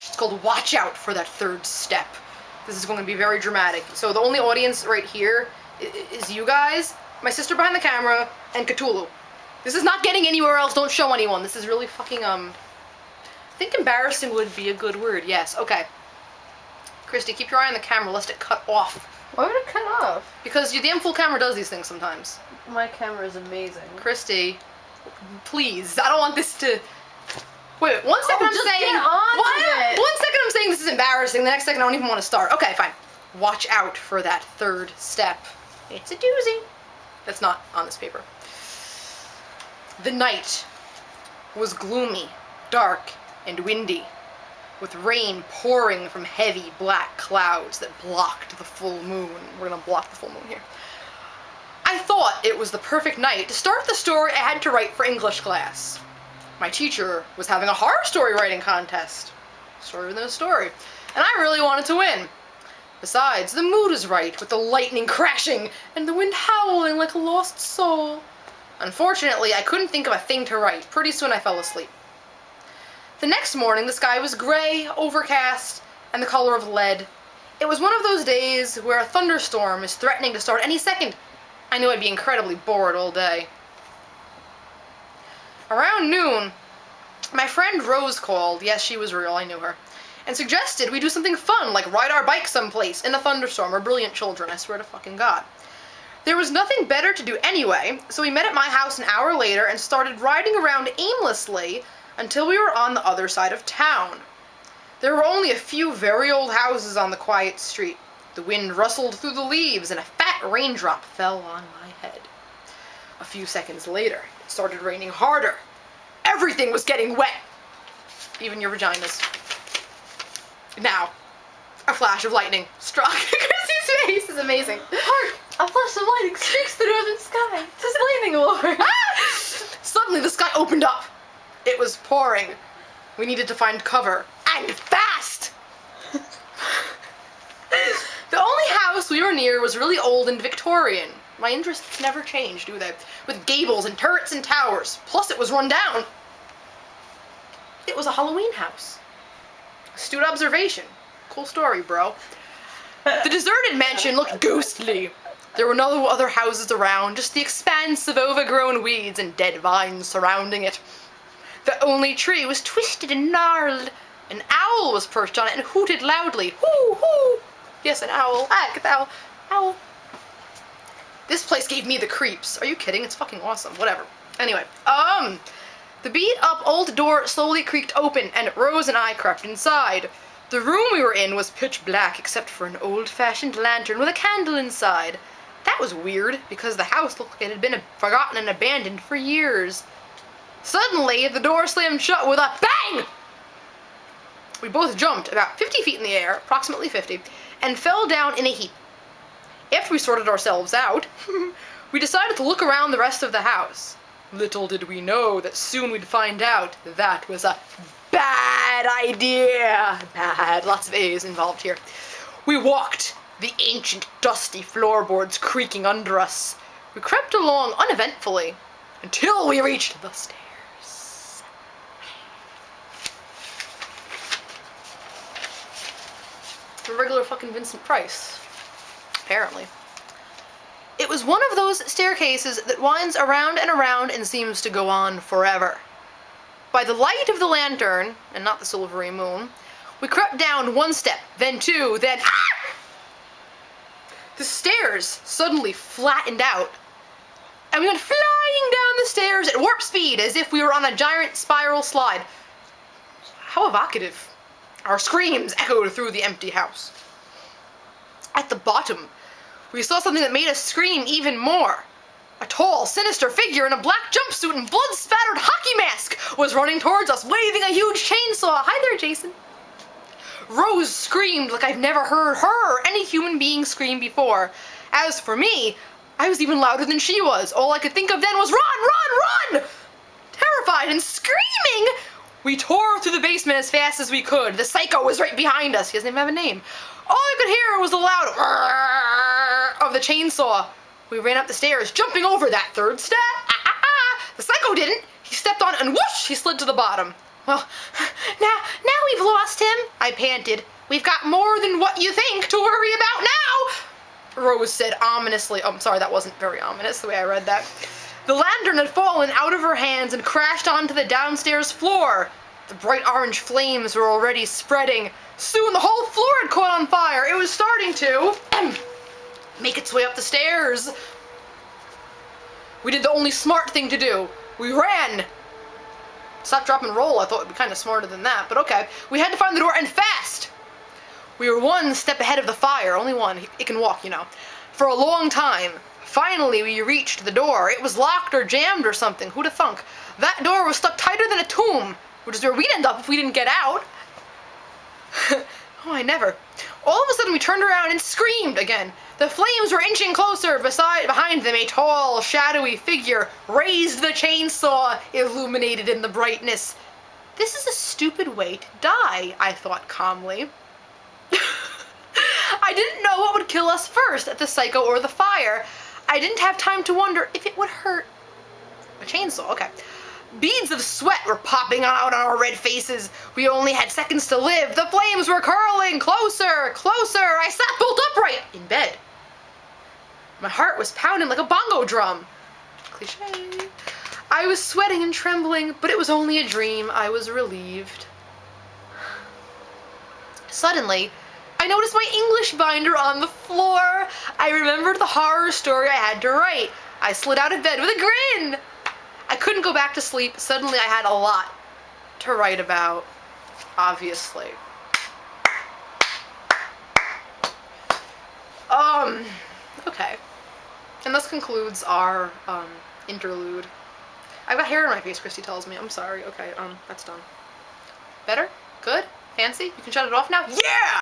It's called Watch Out for That Third Step. This is going to be very dramatic. So the only audience right here is you guys, my sister behind the camera, and Cthulhu. This is not getting anywhere else. Don't show anyone. This is really fucking, I think embarrassing would be a good word. Yes, okay. Christy, keep your eye on the camera lest it cut off. Why would it cut off? Because your damn full camera does these things sometimes. My camera is amazing. Christy, please. I don't want this to... Wait, 1 second I'm just saying... get on with it. 1 second I'm saying this is embarrassing. The next second I don't even want to start. Okay, fine. Watch out for that third step. It's a doozy. That's not on this paper. The night was gloomy, dark, and windy, with rain pouring from heavy black clouds that blocked the full moon. We're gonna block the full moon here. I thought it was the perfect night to start the story I had to write for English class. My teacher was having a horror story writing contest. Story within a story. And I really wanted to win. Besides, the mood was right, with the lightning crashing and the wind howling like a lost soul. Unfortunately, I couldn't think of a thing to write. Pretty soon I fell asleep. The next morning, the sky was gray, overcast, and the color of lead. It was one of those days where a thunderstorm is threatening to start any second. I knew I'd be incredibly bored all day. Around noon, my friend Rose called, yes, she was real, I knew her, and suggested we do something fun, like ride our bikes someplace in a thunderstorm. We're brilliant children, I swear to fucking God. There was nothing better to do anyway, so we met at my house an hour later and started riding around aimlessly until we were on the other side of town. There were only a few very old houses on the quiet street. The wind rustled through the leaves and a fat raindrop fell on my head. A few seconds later, it started raining harder. Everything was getting wet. Even your vaginas. Now, a flash of lightning struck. Chrissy's face is amazing. Hark! A flash of lightning streaks the northern sky. 'Tis lightning, Lord. Suddenly the sky opened up. It was pouring. We needed to find cover. And fast! The only house we were near was really old and Victorian. My interests never change, do they? With gables and turrets and towers. Plus it was run down. It was a Halloween house. Astute observation. Cool story, bro. The deserted mansion looked ghostly. There were no other houses around, just the expanse of overgrown weeds and dead vines surrounding it. The only tree was twisted and gnarled. An owl was perched on it and hooted loudly. Hoo, hoo! Yes, an owl. Ah, get the owl. Owl. This place gave me the creeps. Are you kidding? It's fucking awesome. Whatever. Anyway, the beat-up old door slowly creaked open, and Rose and I crept inside. The room we were in was pitch black except for an old-fashioned lantern with a candle inside. That was weird, because the house looked like it had been forgotten and abandoned for years. Suddenly, the door slammed shut with a bang! We both jumped about 50 feet in the air, approximately 50, and fell down in a heap. After we sorted ourselves out, we decided to look around the rest of the house. Little did we know that soon we'd find out that was a bad idea. Bad. Lots of A's involved here. We walked, the ancient dusty floorboards creaking under us. We crept along uneventfully until we reached the stairs. A regular fucking Vincent Price. Apparently. It was one of those staircases that winds around and around and seems to go on forever. By the light of the lantern, and not the silvery moon, we crept down one step, then two, then... Ah! The stairs suddenly flattened out, and we went flying down the stairs at warp speed as if we were on a giant spiral slide. How evocative. Our screams echoed through the empty house. At the bottom, we saw something that made us scream even more. A tall, sinister figure in a black jumpsuit and blood-spattered hockey mask was running towards us, waving a huge chainsaw. Hi there, Jason. Rose screamed like I've never heard her or any human being scream before. As for me, I was even louder than she was. All I could think of then was run, run, run! Terrified and screaming, we tore through the basement as fast as we could. The psycho was right behind us. He doesn't even have a name. All I could hear was the loud of the chainsaw. We ran up the stairs, jumping over that third step. The psycho didn't. He stepped on and whoosh, he slid to the bottom. Well, now we've lost him, I panted. We've got more than what you think to worry about now, Rose said ominously. Oh, I'm sorry, that wasn't very ominous the way I read that. The lantern had fallen out of her hands and crashed onto the downstairs floor. The bright orange flames were already spreading. Soon the whole floor had caught on fire. It was starting to make its way up the stairs. We did the only smart thing to do. We ran. Stop, drop, and roll. I thought it would be kind of smarter than that, but okay. We had to find the door, and fast. We were one step ahead of the fire. Only one. It can walk, you know. For a long time. Finally, we reached the door. It was locked or jammed or something. Who'da thunk? That door was stuck tighter than a tomb, which is where we'd end up if we didn't get out. Oh, I never. All of a sudden, we turned around and screamed again. The flames were inching closer. Behind them, a tall, shadowy figure raised the chainsaw, illuminated in the brightness. This is a stupid way to die, I thought calmly. I didn't know what would kill us first, the psycho or the fire. I didn't have time to wonder if it would hurt. A chainsaw, okay. Beads of sweat were popping out on our red faces. We only had seconds to live. The flames were curling closer, closer. I sat bolt upright in bed. My heart was pounding like a bongo drum. Cliche. I was sweating and trembling, but it was only a dream. I was relieved. Suddenly, I noticed my English binder on the floor. I remembered the horror story I had to write. I slid out of bed with a grin. I couldn't go back to sleep. Suddenly I had a lot to write about, obviously. Okay. And this concludes our, interlude. I've got hair in my face, Christy tells me. I'm sorry. Okay, that's done. Better? Good? Fancy? You can shut it off now? Yeah!